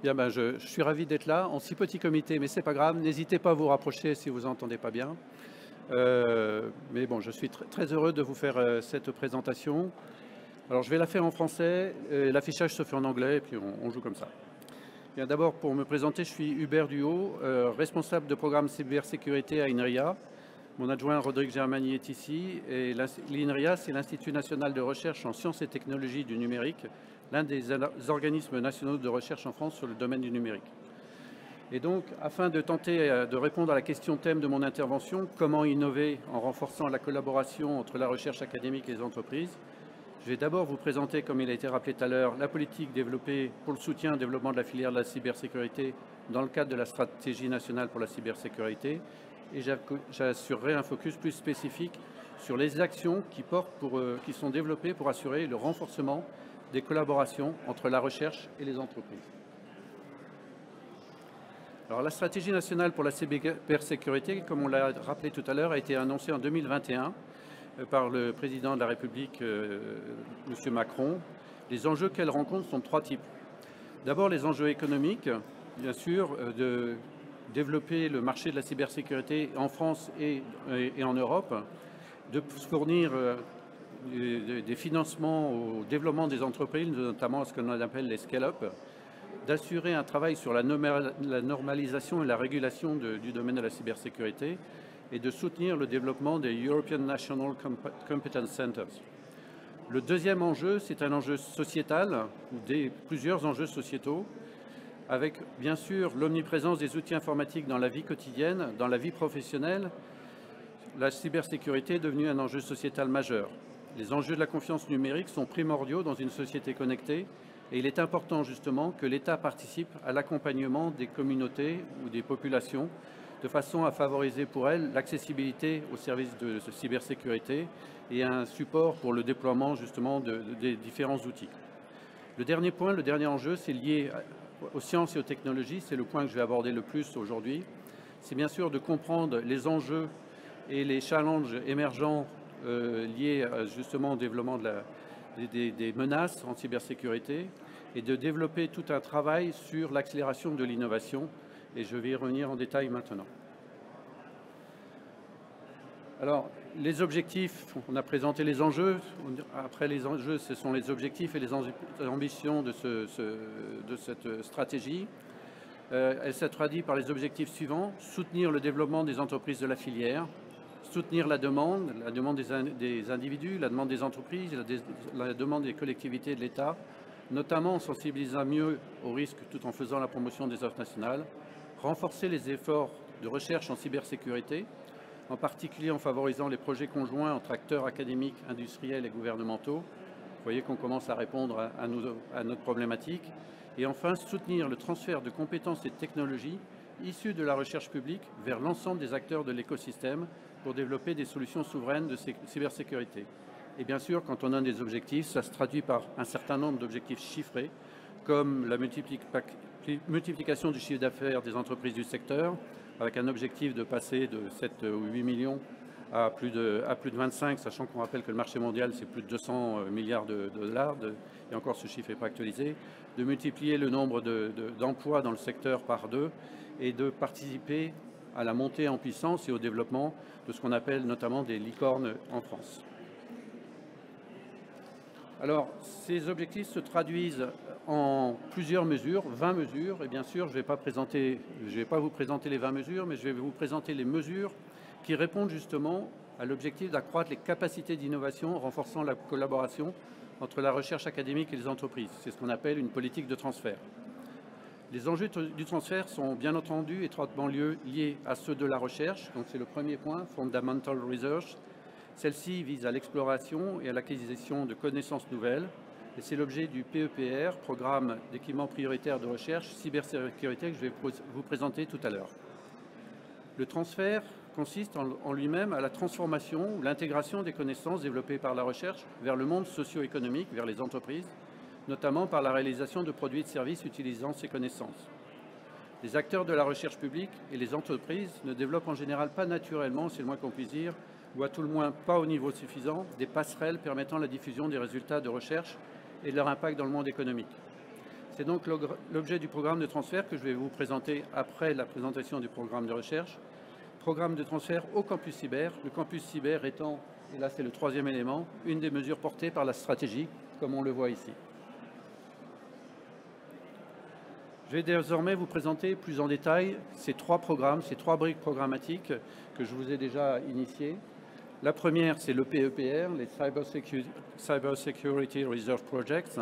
Bien, ben, je suis ravi d'être là en si petit comité, mais c'est pas grave. N'hésitez pas à vous rapprocher si vous n'entendez pas bien. Mais bon, je suis très heureux de vous faire cette présentation. Alors, je vais la faire en français. L'affichage se fait en anglais et puis on joue comme ça. Bien, d'abord, pour me présenter, je suis Hubert Duhaut, responsable de programme cybersécurité à INRIA. Mon adjoint Rodrigue Germani est ici. Et l'INRIA, c'est l'Institut national de recherche en sciences et technologies du numérique, l'un des organismes nationaux de recherche en France sur le domaine du numérique. Et donc, afin de tenter de répondre à la question thème de mon intervention, comment innover en renforçant la collaboration entre la recherche académique et les entreprises, je vais d'abord vous présenter, comme il a été rappelé tout à l'heure, la politique développée pour le soutien au développement de la filière de la cybersécurité dans le cadre de la stratégie nationale pour la cybersécurité. Et j'assurerai un focus plus spécifique sur les actions qui sont développées pour assurer le renforcement des collaborations entre la recherche et les entreprises. Alors, la stratégie nationale pour la cybersécurité, comme on l'a rappelé tout à l'heure, a été annoncée en 2021 par le président de la République, M. Macron. Les enjeux qu'elle rencontre sont de trois types. D'abord, les enjeux économiques, bien sûr, de développer le marché de la cybersécurité en France et en Europe, de fournir des financements au développement des entreprises, notamment ce qu'on appelle les scale-up, d'assurer un travail sur la normalisation et la régulation du domaine de la cybersécurité et de soutenir le développement des European National Competence Centers. Le deuxième enjeu, c'est un enjeu sociétal, ou plusieurs enjeux sociétaux, avec bien sûr l'omniprésence des outils informatiques dans la vie quotidienne, dans la vie professionnelle. La cybersécurité est devenue un enjeu sociétal majeur. Les enjeux de la confiance numérique sont primordiaux dans une société connectée et il est important justement que l'État participe à l'accompagnement des communautés ou des populations de façon à favoriser pour elles l'accessibilité aux services de cybersécurité et un support pour le déploiement justement des différents outils. Le dernier point, le dernier enjeu, c'est lié aux sciences et aux technologies, c'est le point que je vais aborder le plus aujourd'hui. C'est bien sûr de comprendre les enjeux et les challenges émergents liés justement au développement des menaces en cybersécurité et de développer tout un travail sur l'accélération de l'innovation. Et je vais y revenir en détail maintenant. Alors, les objectifs, on a présenté les enjeux. Après les enjeux, ce sont les objectifs et les ambitions de cette stratégie. Elle s'est traduite par les objectifs suivants: soutenir le développement des entreprises de la filière, soutenir la demande des individus, la demande des entreprises, la demande des collectivités et de l'État, notamment en sensibilisant mieux aux risques tout en faisant la promotion des offres nationales, renforcer les efforts de recherche en cybersécurité, en particulier en favorisant les projets conjoints entre acteurs académiques, industriels et gouvernementaux. Vous voyez qu'on commence à répondre à notre problématique. Et enfin, soutenir le transfert de compétences et de technologies issues de la recherche publique vers l'ensemble des acteurs de l'écosystème pour développer des solutions souveraines de cybersécurité. Et bien sûr, quand on a des objectifs, ça se traduit par un certain nombre d'objectifs chiffrés, comme la multiplication du chiffre d'affaires des entreprises du secteur, avec un objectif de passer de 7 ou 8 millions à plus de 25, sachant qu'on rappelle que le marché mondial, c'est plus de 200 milliards de dollars, et encore ce chiffre n'est pas actualisé, de multiplier le nombre d'emplois dans le secteur par 2 et de participer à la montée en puissance et au développement de ce qu'on appelle notamment des licornes en France. Alors, ces objectifs se traduisent en plusieurs mesures, 20 mesures, et bien sûr, je ne vais pas vous présenter les 20 mesures, mais je vais vous présenter les mesures qui répondent justement à l'objectif d'accroître les capacités d'innovation en renforçant la collaboration entre la recherche académique et les entreprises. C'est ce qu'on appelle une politique de transfert. Les enjeux du transfert sont bien entendu étroitement liés à ceux de la recherche, donc c'est le premier point, Fundamental Research. Celle-ci vise à l'exploration et à l'acquisition de connaissances nouvelles, et c'est l'objet du PEPR, Programme d'équipement prioritaire de recherche cybersécurité, que je vais vous présenter tout à l'heure. Le transfert consiste en lui-même à la transformation ou l'intégration des connaissances développées par la recherche vers le monde socio-économique, vers les entreprises, notamment par la réalisation de produits et de services utilisant ces connaissances. Les acteurs de la recherche publique et les entreprises ne développent en général pas naturellement, c'est le moins qu'on puisse dire, ou à tout le moins pas au niveau suffisant, des passerelles permettant la diffusion des résultats de recherche et de leur impact dans le monde économique. C'est donc l'objet du programme de transfert que je vais vous présenter après la présentation du programme de recherche. Programme de transfert au campus cyber, le campus cyber étant, et là c'est le troisième élément, une des mesures portées par la stratégie, comme on le voit ici. Je vais désormais vous présenter plus en détail ces trois programmes, ces trois briques programmatiques que je vous ai déjà initiées. La première, c'est le PEPR, les Cyber Security Research Projects.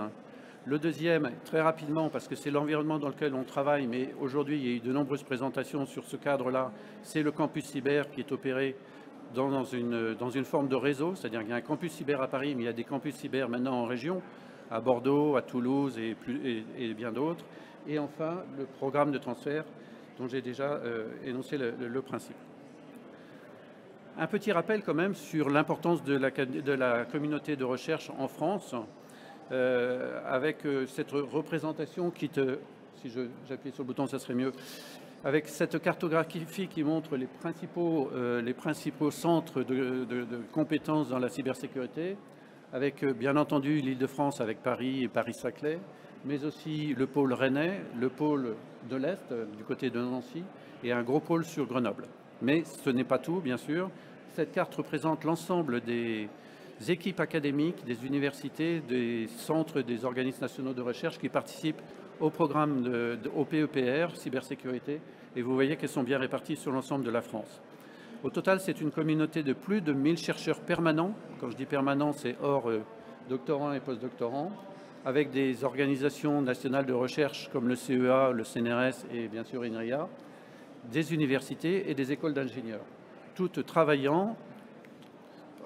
Le deuxième, très rapidement, parce que c'est l'environnement dans lequel on travaille, mais aujourd'hui, il y a eu de nombreuses présentations sur ce cadre-là, c'est le campus cyber qui est opéré dans une forme de réseau, c'est-à-dire qu'il y a un campus cyber à Paris, mais il y a des campus cyber maintenant en région, à Bordeaux, à Toulouse et bien d'autres. Et enfin, le programme de transfert dont j'ai déjà énoncé le principe. Un petit rappel quand même sur l'importance de la communauté de recherche en France, avec cette représentation si j'appuie sur le bouton, ça serait mieux, avec cette cartographie qui montre les principaux centres de compétences dans la cybersécurité, avec bien entendu l'Île-de-France avec Paris et Paris-Saclay, mais aussi le pôle rennais, le pôle de l'Est, du côté de Nancy, et un gros pôle sur Grenoble. Mais ce n'est pas tout, bien sûr. Cette carte représente l'ensemble des équipes académiques, des universités, des centres, des organismes nationaux de recherche qui participent au programme au PEPR, cybersécurité, et vous voyez qu'elles sont bien réparties sur l'ensemble de la France. Au total, c'est une communauté de plus de 1000 chercheurs permanents. Quand je dis permanents, c'est hors doctorants et postdoctorants, avec des organisations nationales de recherche comme le CEA, le CNRS et bien sûr INRIA, des universités et des écoles d'ingénieurs, toutes travaillant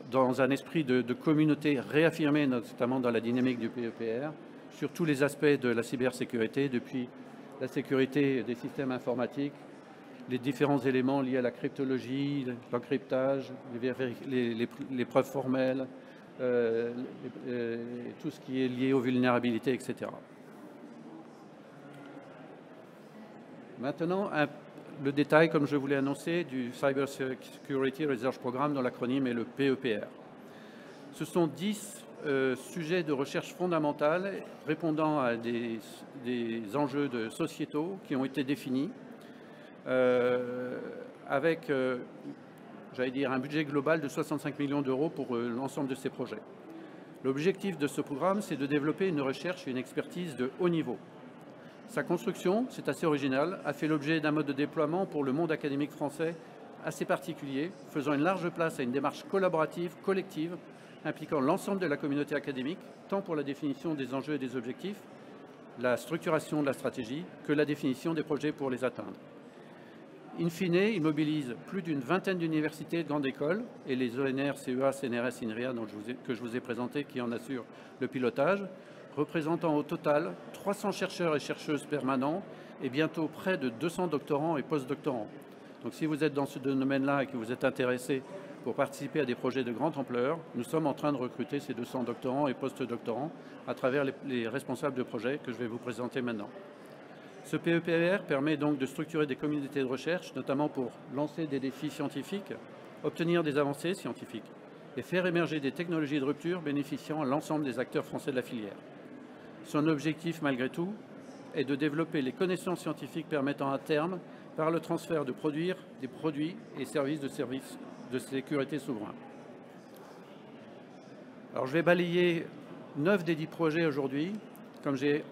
dans un esprit de communauté réaffirmé, notamment dans la dynamique du PEPR, sur tous les aspects de la cybersécurité, depuis la sécurité des systèmes informatiques, les différents éléments liés à la cryptologie, l'encryptage, les preuves formelles, tout ce qui est lié aux vulnérabilités, etc. Maintenant, le détail, comme je vous l'ai annoncé, du Cyber Security Research Programme, dont l'acronyme est le PEPR. Ce sont 10 sujets de recherche fondamentale répondant à des enjeux sociétaux qui ont été définis avec, j'allais dire, un budget global de 65 millions d'euros pour l'ensemble de ces projets. L'objectif de ce programme, c'est de développer une recherche et une expertise de haut niveau. Sa construction, c'est assez original, a fait l'objet d'un mode de déploiement pour le monde académique français assez particulier, faisant une large place à une démarche collaborative, collective, impliquant l'ensemble de la communauté académique, tant pour la définition des enjeux et des objectifs, la structuration de la stratégie, que la définition des projets pour les atteindre. In fine, il mobilise plus d'une vingtaine d'universités et de grandes écoles, et les ONR, CEA, CNRS, INRIA, que je vous ai présenté, qui en assurent le pilotage, représentant au total 300 chercheurs et chercheuses permanents et bientôt près de 200 doctorants et postdoctorants. Donc si vous êtes dans ce domaine-là et que vous êtes intéressé pour participer à des projets de grande ampleur, nous sommes en train de recruter ces 200 doctorants et postdoctorants à travers les responsables de projets que je vais vous présenter maintenant. Ce PEPR permet donc de structurer des communautés de recherche, notamment pour lancer des défis scientifiques, obtenir des avancées scientifiques et faire émerger des technologies de rupture bénéficiant à l'ensemble des acteurs français de la filière. Son objectif, malgré tout, est de développer les connaissances scientifiques permettant à terme, par le transfert, de produire des produits et services de sécurité souverains. Alors, je vais balayer 9 des 10 projets aujourd'hui. Comme j'ai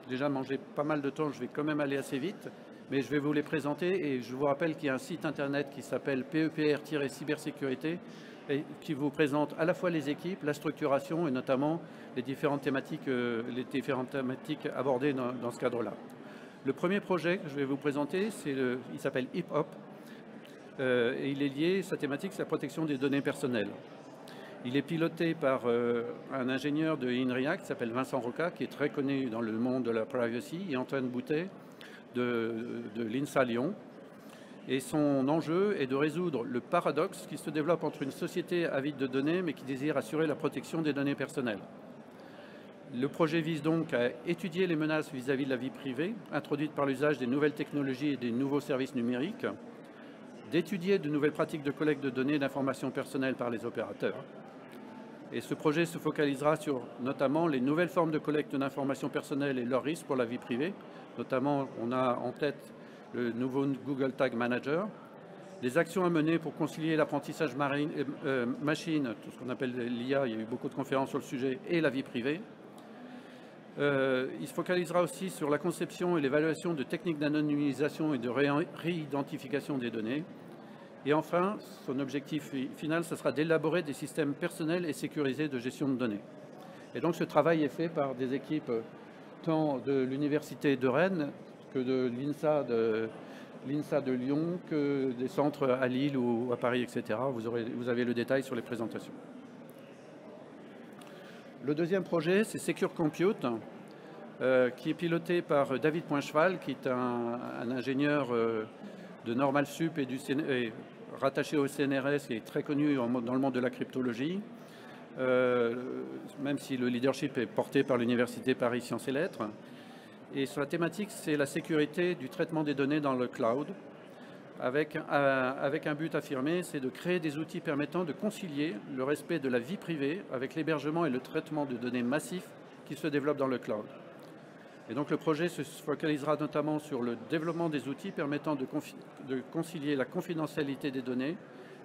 déjà mangé pas mal de temps, je vais quand même aller assez vite, mais je vais vous les présenter et je vous rappelle qu'il y a un site internet qui s'appelle PEPR-cybersécurité et qui vous présente à la fois les équipes, la structuration et notamment les différentes thématiques abordées dans ce cadre-là. Le premier projet que je vais vous présenter, il s'appelle HipHop et il est lié, sa thématique, c'est la protection des données personnelles. Il est piloté par un ingénieur de INRIA qui s'appelle Vincent Roca, qui est très connu dans le monde de la privacy, et Antoine Boutet de l'INSA Lyon. Et son enjeu est de résoudre le paradoxe qui se développe entre une société avide de données, mais qui désire assurer la protection des données personnelles. Le projet vise donc à étudier les menaces vis-à-vis de la vie privée, introduites par l'usage des nouvelles technologies et des nouveaux services numériques, d'étudier de nouvelles pratiques de collecte de données et d'informations personnelles par les opérateurs, Et ce projet se focalisera sur notamment les nouvelles formes de collecte d'informations personnelles et leurs risques pour la vie privée. Notamment, on a en tête le nouveau Google Tag Manager, des actions à mener pour concilier l'apprentissage machine, tout ce qu'on appelle l'IA, il y a eu beaucoup de conférences sur le sujet, et la vie privée. Il se focalisera aussi sur la conception et l'évaluation de techniques d'anonymisation et de réidentification des données. Et enfin, son objectif final, ce sera d'élaborer des systèmes personnels et sécurisés de gestion de données. Et donc ce travail est fait par des équipes tant de l'Université de Rennes que de l'INSA de Lyon, que des centres à Lille ou à Paris, etc. Vous avez le détail sur les présentations. Le deuxième projet, c'est Secure Compute, qui est piloté par David Poincheval, qui est un ingénieur de Normal Sup et rattaché au CNRS, qui est très connu dans le monde de la cryptologie, même si le leadership est porté par l'Université Paris Sciences et Lettres. Et sur la thématique, c'est la sécurité du traitement des données dans le cloud, avec un but affirmé, c'est de créer des outils permettant de concilier le respect de la vie privée avec l'hébergement et le traitement de données massifs qui se développent dans le cloud. Et donc le projet se focalisera notamment sur le développement des outils permettant de concilier la confidentialité des données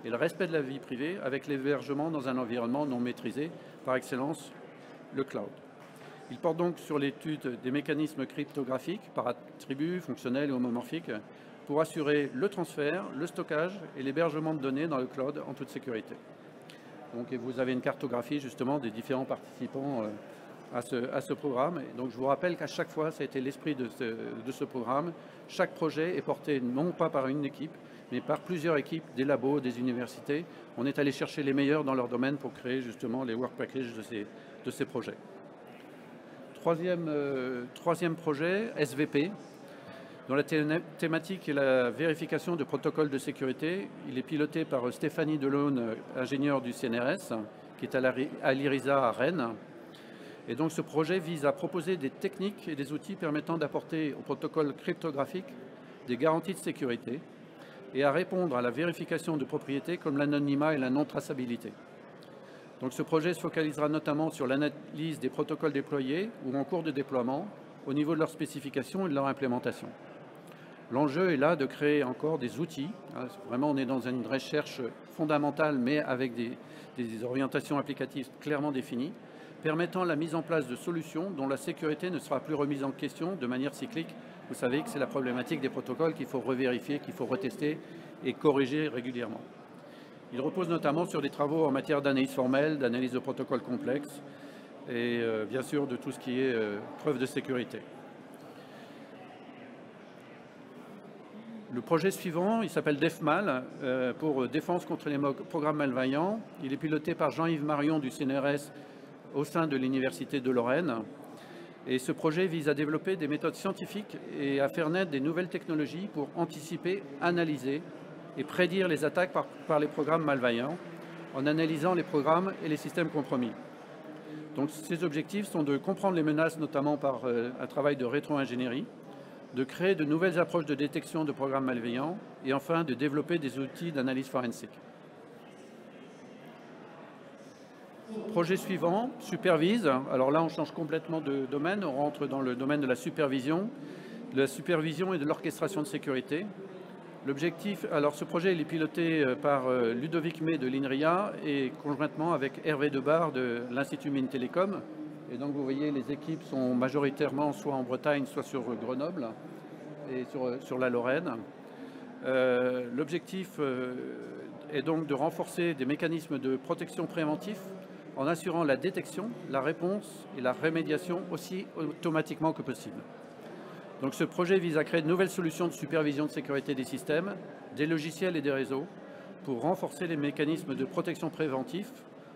et le respect de la vie privée avec l'hébergement dans un environnement non maîtrisé, par excellence le cloud. Il porte donc sur l'étude des mécanismes cryptographiques par attributs, fonctionnels et homomorphiques pour assurer le transfert, le stockage et l'hébergement de données dans le cloud en toute sécurité. Donc, et vous avez une cartographie justement des différents participants à ce programme. Et donc je vous rappelle qu'à chaque fois, ça a été l'esprit de ce programme. Chaque projet est porté non pas par une équipe, mais par plusieurs équipes, des labos, des universités. On est allé chercher les meilleurs dans leur domaine pour créer justement les work packages de ces projets. Troisième projet, SVP, dont la thématique est la vérification de protocoles de sécurité. Il est piloté par Stéphanie Delaune, ingénieure du CNRS, qui est à l'IRISA à Rennes. Et donc ce projet vise à proposer des techniques et des outils permettant d'apporter au protocole cryptographique des garanties de sécurité et à répondre à la vérification de propriétés comme l'anonymat et la non-traçabilité. Donc ce projet se focalisera notamment sur l'analyse des protocoles déployés ou en cours de déploiement au niveau de leur spécification et de leur implémentation. L'enjeu est là de créer encore des outils. Vraiment, on est dans une recherche fondamentale, mais avec des orientations applicatives clairement définies, permettant la mise en place de solutions dont la sécurité ne sera plus remise en question de manière cyclique. Vous savez que c'est la problématique des protocoles qu'il faut revérifier, qu'il faut retester et corriger régulièrement. Il repose notamment sur des travaux en matière d'analyse formelle, d'analyse de protocoles complexes et bien sûr de tout ce qui est preuve de sécurité. Le projet suivant, il s'appelle DEFMAL, pour Défense contre les programmes malveillants. Il est piloté par Jean-Yves Marion du CNRS au sein de l'Université de Lorraine. Et ce projet vise à développer des méthodes scientifiques et à faire naître des nouvelles technologies pour anticiper, analyser et prédire les attaques par les programmes malveillants en analysant les programmes et les systèmes compromis. Donc ces objectifs sont de comprendre les menaces, notamment par un travail de rétro-ingénierie, de créer de nouvelles approches de détection de programmes malveillants et enfin de développer des outils d'analyse forensique. Projet suivant, Supervise. Alors là, on change complètement de domaine, on rentre dans le domaine de la supervision et de l'orchestration de sécurité. L'objectif, alors ce projet il est piloté par Ludovic May de l'INRIA et conjointement avec Hervé Debar de l'Institut Mines Télécom. Et donc vous voyez, les équipes sont majoritairement soit en Bretagne, soit sur Grenoble et sur la Lorraine. L'objectif est donc de renforcer des mécanismes de protection préventifs en assurant la détection, la réponse et la rémédiation aussi automatiquement que possible. Donc ce projet vise à créer de nouvelles solutions de supervision de sécurité des systèmes, des logiciels et des réseaux pour renforcer les mécanismes de protection préventifs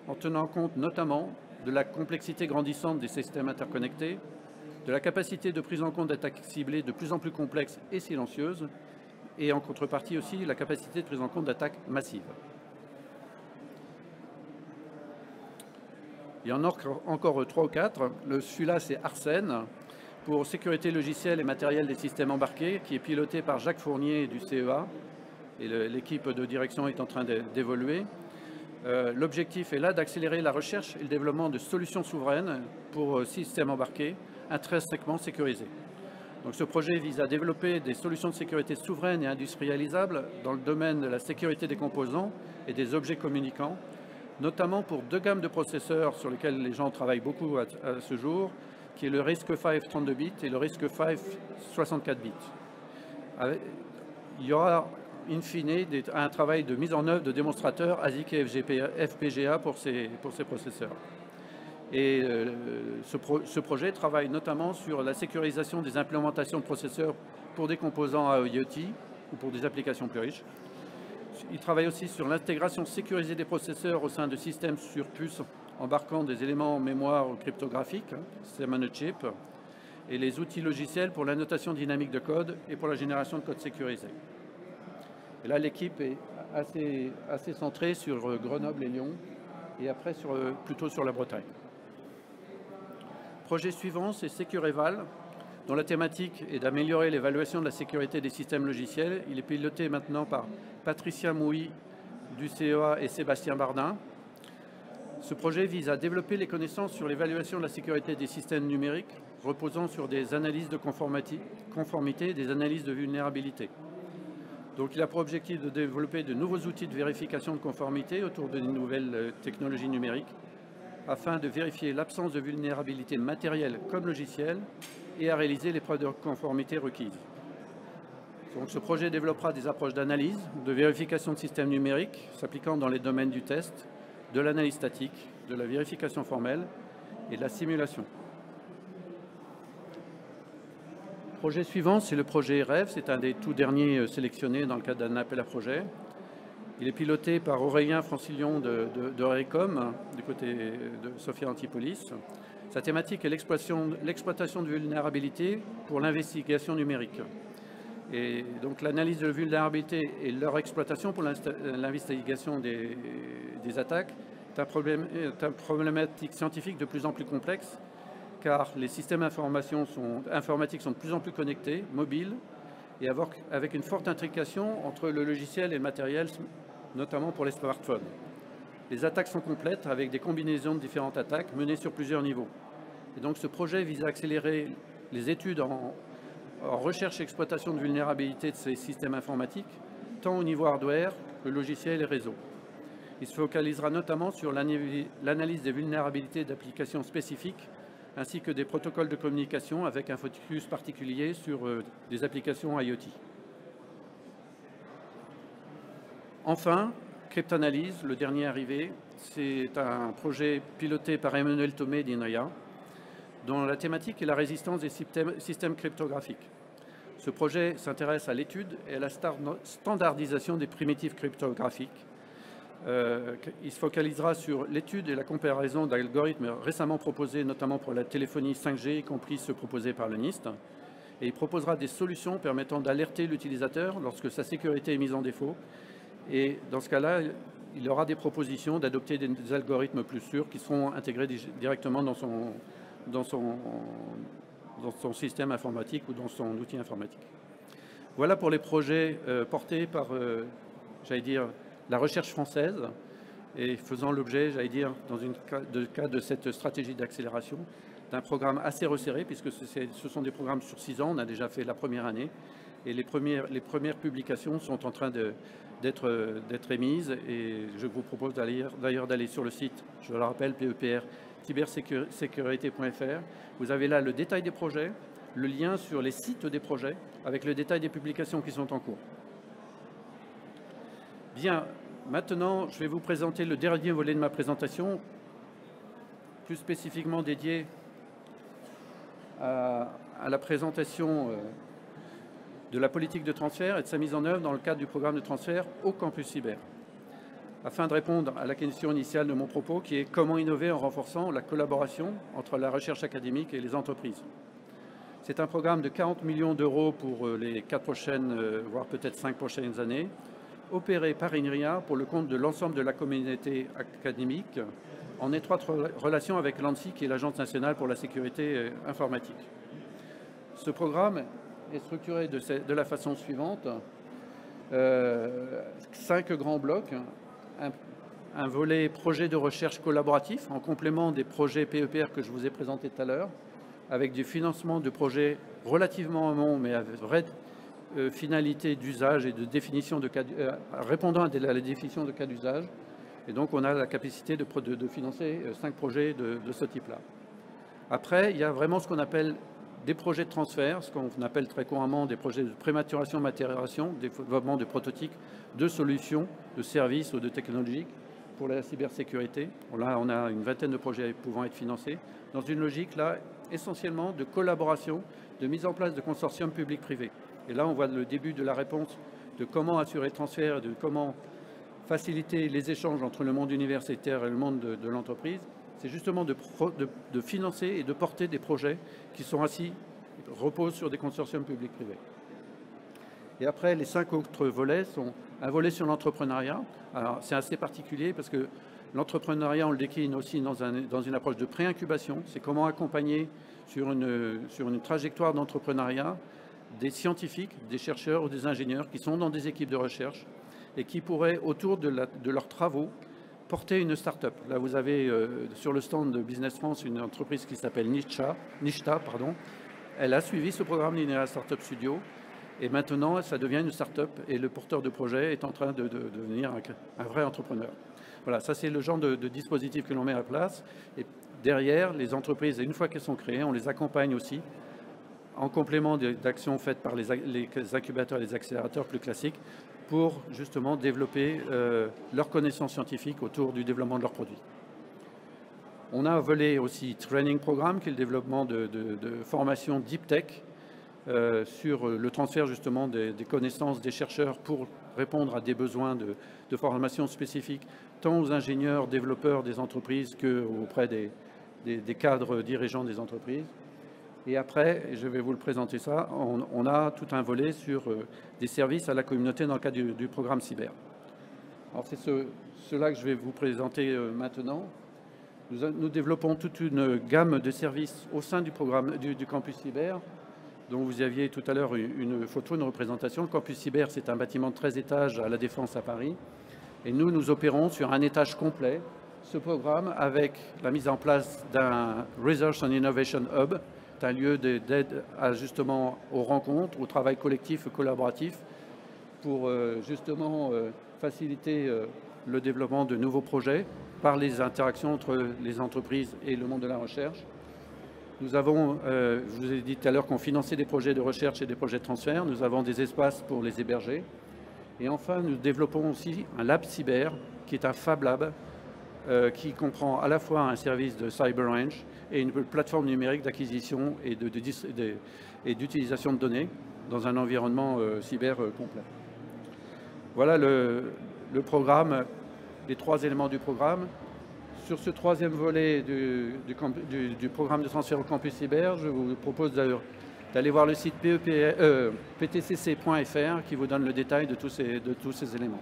en tenant compte notamment de la complexité grandissante des systèmes interconnectés, de la capacité de prise en compte d'attaques ciblées de plus en plus complexes et silencieuses et en contrepartie aussi la capacité de prise en compte d'attaques massives. Il y en a encore 3 ou 4. Celui-là, c'est Arsène, pour sécurité logicielle et matériel des systèmes embarqués, qui est piloté par Jacques Fournier du CEA. Et l'équipe de direction est en train d'évoluer. L'objectif est là d'accélérer la recherche et le développement de solutions souveraines pour systèmes embarqués intrinsèquement sécurisés. Donc, ce projet vise à développer des solutions de sécurité souveraines et industrialisables dans le domaine de la sécurité des composants et des objets communicants, notamment pour deux gammes de processeurs sur lesquels les gens travaillent beaucoup à ce jour, qui est le RISC-V 32 bits et le RISC-V 64 bits. Il y aura in fine un travail de mise en œuvre de démonstrateurs ASIC et FPGA pour ces processeurs. Et ce projet travaille notamment sur la sécurisation des implémentations de processeurs pour des composants à IoT ou pour des applications plus riches. Il travaille aussi sur l'intégration sécurisée des processeurs au sein de systèmes sur puces embarquant des éléments en mémoire ou cryptographiques, système on a chip, et les outils logiciels pour l'annotation dynamique de code et pour la génération de code sécurisé. Et là, l'équipe est assez centrée sur Grenoble et Lyon, et après plutôt sur la Bretagne. Projet suivant, c'est Secureval, dont la thématique est d'améliorer l'évaluation de la sécurité des systèmes logiciels. Il est piloté maintenant par Patricia Mouy du CEA et Sébastien Bardin. Ce projet vise à développer les connaissances sur l'évaluation de la sécurité des systèmes numériques, reposant sur des analyses de conformité et des analyses de vulnérabilité. Donc, il a pour objectif de développer de nouveaux outils de vérification de conformité autour de nouvelles technologies numériques, afin de vérifier l'absence de vulnérabilité matérielle comme logicielle et à réaliser les preuves de conformité requises. Donc, ce projet développera des approches d'analyse, de vérification de systèmes numériques s'appliquant dans les domaines du test, de l'analyse statique, de la vérification formelle et de la simulation. Projet suivant, c'est le projet REV. C'est un des tout derniers sélectionnés dans le cadre d'un appel à projet. Il est piloté par Aurélien Francillon de RECOM, du côté de Sophia Antipolis. Sa thématique est l'exploitation de vulnérabilités pour l'investigation numérique. Et donc l'analyse de vulnérabilité et leur exploitation pour l'investigation des attaques est une problématique scientifique de plus en plus complexe, car les systèmes informatiques sont de plus en plus connectés, mobiles, et avec une forte intrication entre le logiciel et le matériel, notamment pour les smartphones. Les attaques sont complètes avec des combinaisons de différentes attaques menées sur plusieurs niveaux. Et donc ce projet vise à accélérer les études en recherche et exploitation de vulnérabilité de ces systèmes informatiques, tant au niveau hardware que logiciel et réseau. Il se focalisera notamment sur l'analyse des vulnérabilités d'applications spécifiques, ainsi que des protocoles de communication avec un focus particulier sur des applications IoT. Enfin, Cryptanalyse, le dernier arrivé, c'est un projet piloté par Emmanuel Thomé d'INRIA, dont la thématique est la résistance des systèmes cryptographiques. Ce projet s'intéresse à l'étude et à la standardisation des primitives cryptographiques. Il se focalisera sur l'étude et la comparaison d'algorithmes récemment proposés, notamment pour la téléphonie 5G, y compris ceux proposés par le NIST. Et il proposera des solutions permettant d'alerter l'utilisateur lorsque sa sécurité est mise en défaut. Et dans ce cas-là, il aura des propositions d'adopter des algorithmes plus sûrs qui seront intégrés directement dans son système informatique ou dans son outil informatique. Voilà pour les projets portés par, j'allais dire, la recherche française et faisant l'objet, j'allais dire, dans le cadre de cette stratégie d'accélération, d'un programme assez resserré, puisque ce sont des programmes sur 6 ans. On a déjà fait la première année et les premières publications sont en train d'être émises, et je vous propose d'ailleurs d'aller sur le site, je le rappelle, PEPR, cybersécurité.fr. Vous avez là le détail des projets, le lien sur les sites des projets, avec le détail des publications qui sont en cours. Bien, maintenant, je vais vous présenter le dernier volet de ma présentation, plus spécifiquement dédié à la présentation de la politique de transfert et de sa mise en œuvre dans le cadre du programme de transfert au campus cyber, afin de répondre à la question initiale de mon propos, qui est comment innover en renforçant la collaboration entre la recherche académique et les entreprises. C'est un programme de 40 millions d'euros pour les 4 prochaines, voire peut-être 5 prochaines années, opéré par INRIA pour le compte de l'ensemble de la communauté académique, en étroite relation avec l'ANSSI, qui est l'Agence nationale pour la sécurité informatique. Ce programme est structuré de la façon suivante. 5 grands blocs. un volet projet de recherche collaboratif en complément des projets PEPR que je vous ai présentés tout à l'heure, avec du financement de projets relativement amont, mais avec vraie finalité d'usage et de définition de cas, répondant à la définition de cas d'usage. Et donc, on a la capacité de financer 5 projets de ce type-là. Après, il y a vraiment ce qu'on appelle des projets de transfert, ce qu'on appelle très couramment des projets de prématuration, matérisation, développement de prototypes, de solutions, de services ou de technologies pour la cybersécurité. Là, on a une vingtaine de projets pouvant être financés dans une logique, là, essentiellement de collaboration, de mise en place de consortiums publics-privés. Et là, on voit le début de la réponse de comment assurer le transfert, de comment faciliter les échanges entre le monde universitaire et le monde de l'entreprise. C'est justement de financer et de porter des projets qui sont reposent sur des consortiums publics-privés. Et après, les 5 autres volets sont un volet sur l'entrepreneuriat. Alors, c'est assez particulier parce que l'entrepreneuriat, on le décline aussi dans une approche de pré-incubation. C'est comment accompagner sur une trajectoire d'entrepreneuriat des scientifiques, des chercheurs ou des ingénieurs qui sont dans des équipes de recherche et qui pourraient, autour de leurs travaux, porter une start-up. Là, vous avez sur le stand de Business France une entreprise qui s'appelle Nishta. Elle a suivi ce programme l'INEA Startup Studio et maintenant, ça devient une start-up et le porteur de projet est en train de devenir un vrai entrepreneur. Voilà, ça c'est le genre de dispositif que l'on met à place. Et derrière, les entreprises, une fois qu'elles sont créées, on les accompagne aussi en complément d'actions faites par les incubateurs et les accélérateurs plus classiques pour justement développer leurs connaissances scientifiques autour du développement de leurs produits. On a un volet aussi training programme qui est le développement de formation deep tech sur le transfert justement des connaissances des chercheurs pour répondre à des besoins de formation spécifiques tant aux ingénieurs, développeurs des entreprises qu'auprès des cadres dirigeants des entreprises. Et après, je vais vous le présenter ça, on a tout un volet sur des services à la communauté dans le cadre du programme cyber. Alors c'est cela que je vais vous présenter maintenant. Nous développons toute une gamme de services au sein du programme du campus cyber, dont vous aviez tout à l'heure une photo, une représentation. Le campus cyber, c'est un bâtiment de 13 étages à La Défense à Paris. Et nous opérons sur un étage complet ce programme avec la mise en place d'un Research and Innovation Hub, un lieu d'aide justement aux rencontres, au travail collectif et collaboratif pour justement faciliter le développement de nouveaux projets par les interactions entre les entreprises et le monde de la recherche. Nous avons, je vous ai dit tout à l'heure qu'on finançait des projets de recherche et des projets de transfert. Nous avons des espaces pour les héberger. Et enfin, nous développons aussi un lab cyber qui est un Fab Lab qui comprend à la fois un service de CyberRange et une plateforme numérique d'acquisition et d'utilisation de données dans un environnement cyber complet. Voilà le programme, les 3 éléments du programme. Sur ce 3e volet du programme de transfert au campus cyber, je vous propose d'aller voir le site ptcc.fr qui vous donne le détail de tous ces éléments.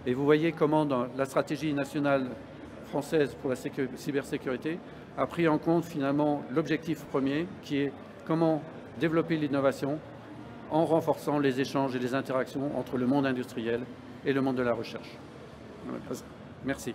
Et vous voyez comment dans la stratégie nationale française pour la cybersécurité a pris en compte finalement l'objectif premier qui est comment développer l'innovation en renforçant les échanges et les interactions entre le monde industriel et le monde de la recherche. Merci.